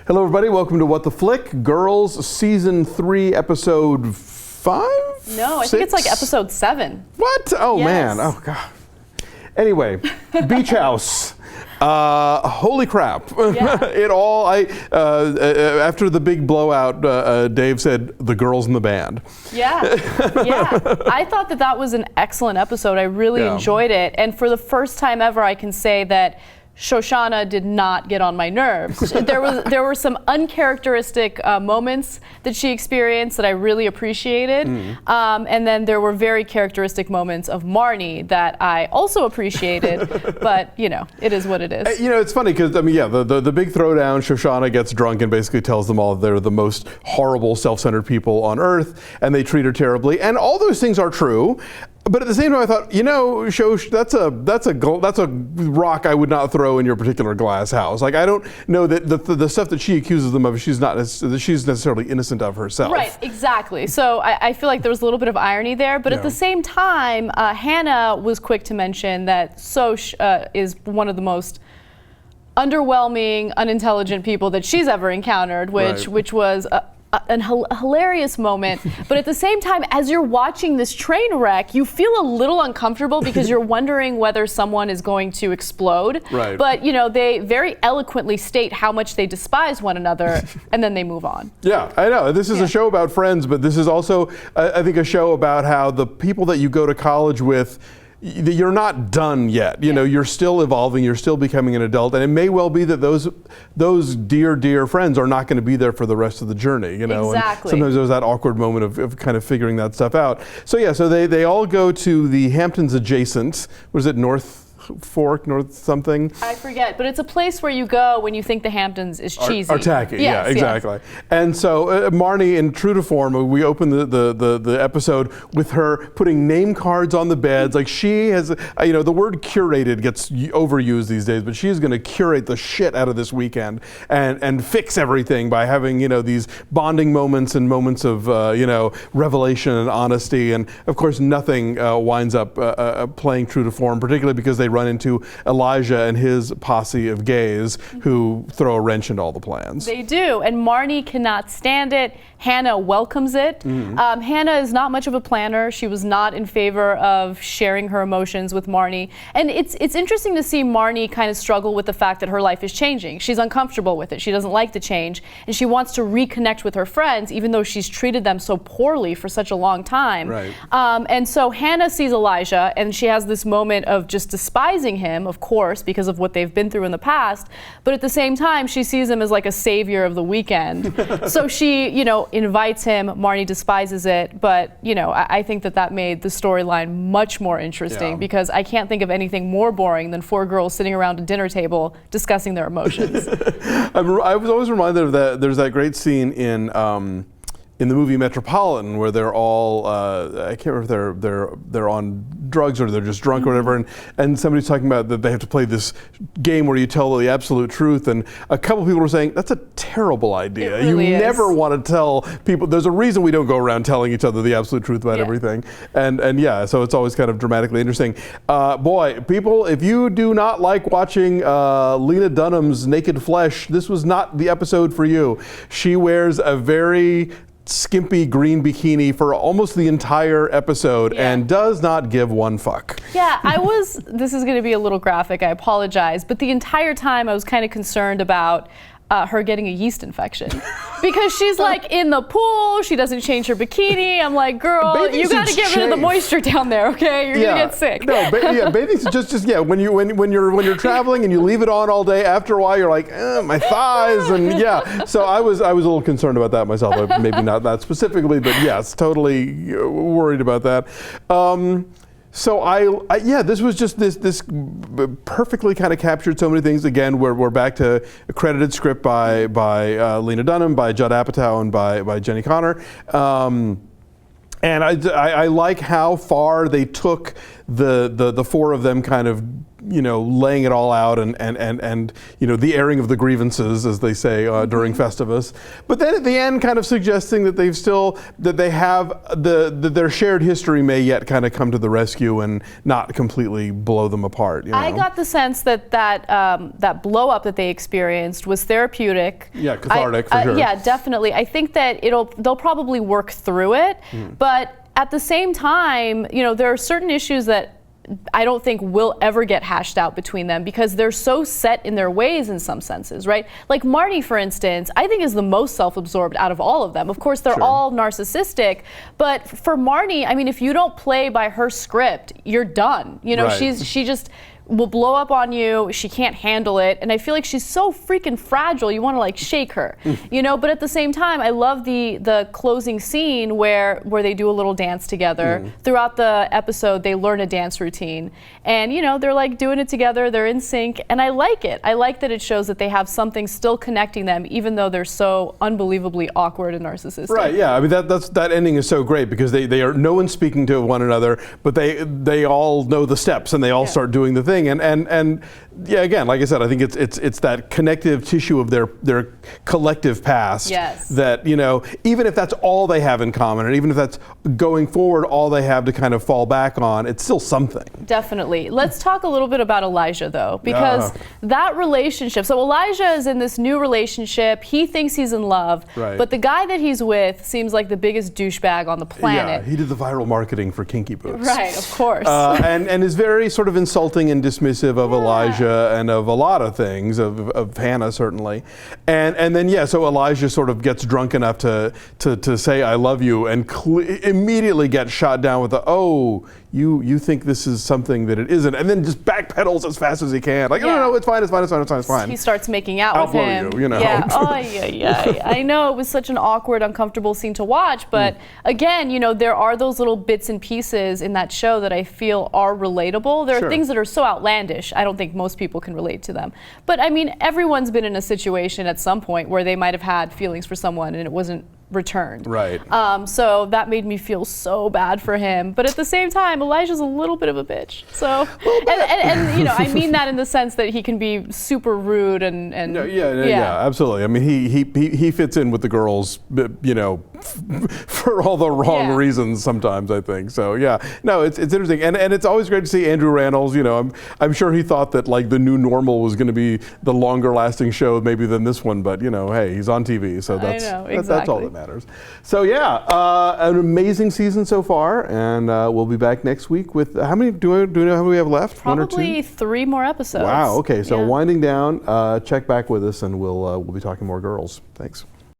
Hello, everybody. Welcome to What the Flick, Girls, Season 3, Episode 5? No, I think it's like Episode 7. What? Oh, yes. Man. Oh, God. Anyway, Beach House. Holy crap. Yeah. After the big blowout, Dave said, the girls in the band. Yeah. I thought that was an excellent episode. I really enjoyed it. And for the first time ever, I can say that Shoshanna did not get on my nerves. There were some uncharacteristic moments that she experienced that I really appreciated, and then there were very characteristic moments of Marnie that I also appreciated. But it is what it is. It's funny because the big throwdown. Shoshanna gets drunk and basically tells them all they're the most horrible, self-centered people on earth, and they treat her terribly. And all those things are true. But at the same time, I thought, Shosh, that's a rock I would not throw in your particular glass house. Like, I don't know that the stuff that she accuses them of, she's necessarily innocent of herself. Right, exactly. So I feel like there was a little bit of irony there. But at the same time, Hannah was quick to mention that Sosh is one of the most underwhelming, unintelligent people that she's ever encountered, which was a hilarious moment. But at the same time, as you're watching this train wreck, you feel a little uncomfortable because you're wondering whether someone is going to explode. Right. But they very eloquently state how much they despise one another, and then they move on. Yeah, I know. This is a show about friends, but this is also, I think, a show about how the people that you go to college with, you're not done yet. You're still evolving. You're still becoming an adult, and it may well be that those dear friends are not going to be there for the rest of the journey. Exactly. And sometimes there's that awkward moment of kind of figuring that stuff out. So they all go to the Hamptons adjacent. What is it, North Fork, North something? I forget, but it's a place where you go when you think the Hamptons is cheesy. Or tacky, yes, yeah, exactly. Yes. And so Marnie, in true to form, we open the episode with her putting name cards on the beds. Like, she has, the word curated gets overused these days, but she is going to curate the shit out of this weekend and fix everything by having, these bonding moments and moments of, revelation and honesty. And of course, nothing winds up playing true to form, particularly because they run into Elijah and his posse of gays who throw a wrench into all the plans. They do, and Marnie cannot stand it. Hannah welcomes it. Hannah is not much of a planner. She was not in favor of sharing her emotions with Marnie. And it's interesting to see Marnie kind of struggle with the fact that her life is changing. She's uncomfortable with it. She doesn't like the change, and she wants to reconnect with her friends, even though she's treated them so poorly for such a long time. Right. And so Hannah sees Elijah, and she has this moment of just despising him, of course, because of what they've been through in the past. But at the same time, she sees him as like a savior of the weekend. So she, invites him. Marnie despises it. But, I think that made the storyline much more interesting because I can't think of anything more boring than four girls sitting around a dinner table discussing their emotions. I was always reminded of that. There's that great scene in the movie Metropolitan where they're all I can't remember if they're on drugs or they're just drunk or whatever, and somebody's talking about that they have to play this game where you tell the absolute truth, and a couple people were saying that's a terrible idea. It really you is. Never want to tell people. There's a reason we don't go around telling each other the absolute truth about everything, and so it's always kind of dramatically interesting. Boy, people, if you do not like watching Lena Dunham's naked flesh, this was not the episode for you. She wears a very skimpy green bikini for almost the entire episode and does not give one fuck. Yeah, this is going to be a little graphic, I apologize, but the entire time I was kind of concerned about her getting a yeast infection because she's like in the pool, she doesn't change her bikini. I'm like, girl, you got to get rid of the moisture down there, okay? You're gonna get sick. No, bathing suits just when you're traveling and you leave it on all day, after a while you're like, my thighs, and So I was a little concerned about that myself. Maybe not that specifically, but yes, totally worried about that. So this was just this perfectly kind of captured so many things. Again, we're back to a credited script by Lena Dunham, by Judd Apatow, and by Jenny Connor. And I like how far they took the four of them kind of, laying it all out and the airing of the grievances, as they say during Festivus. But then at the end, kind of suggesting that they have their shared history may yet kind of come to the rescue and not completely blow them apart. I got the sense that blow up that they experienced was therapeutic. Yeah, cathartic for sure. Yeah, definitely. I think that they'll probably work through it, but at the same time, there are certain issues that I don't think will ever get hashed out between them because they're so set in their ways in some senses, right? Like Marnie, for instance, I think is the most self-absorbed out of all of them. Of course, they're all narcissistic, but for Marnie, I mean, if you don't play by her script, you're done. She just will blow up on you. She can't handle it. And I feel like she's so freaking fragile. You want to like shake her, but at the same time, I love the closing scene where they do a little dance together. Throughout the episode, they learn a dance routine and, they're like doing it together. They're in sync. And I like it. I like that it shows that they have something still connecting them, even though they're so unbelievably awkward and narcissistic. Right. Yeah. I mean, that ending is so great because they are no one speaking to one another, but they all know the steps and they all start doing the thing. And yeah, again, like I said, I think it's that connective tissue of their collective past that, even if that's all they have in common, and even if that's going forward all they have to kind of fall back on, it's still something. Definitely. Let's talk a little bit about Elijah, though, because that relationship. So Elijah is in this new relationship. He thinks he's in love, but the guy that he's with seems like the biggest douchebag on the planet. Yeah, he did the viral marketing for Kinky Boots. Right, of course. And is very sort of insulting and dismissive of Elijah and of a lot of things, of Hannah certainly. And then, so Elijah sort of gets drunk enough to say, I love you, and immediately gets shot down with you think this is something that it isn't, and then just backpedals as fast as he can. Like, no, it's fine. He starts making out with him. You, Yeah, I know, it was such an awkward, uncomfortable scene to watch, but again, there are those little bits and pieces in that show that I feel are relatable. There are things that are so outlandish, I don't think most people can relate to them. But I mean, everyone's been in a situation at some point where they might have had feelings for someone and it wasn't returned. Right. So that made me feel so bad for him. But at the same time, Elijah's a little bit of a bitch. So, and I mean that in the sense that he can be super rude and yeah, absolutely. I mean, he fits in with the girls, for all the wrong reasons sometimes, I think. So yeah, no, it's interesting, and it's always great to see Andrew Rannells. I'm sure he thought that like the new normal was going to be the longer lasting show maybe than this one, but hey, he's on TV, so that's all that matters. So yeah, an amazing season so far, and we'll be back next week with how many? Do we know how many we have left? Probably 1 or 2? 3 more episodes. Wow. Okay, so winding down. Check back with us, and we'll be talking more girls. Thanks.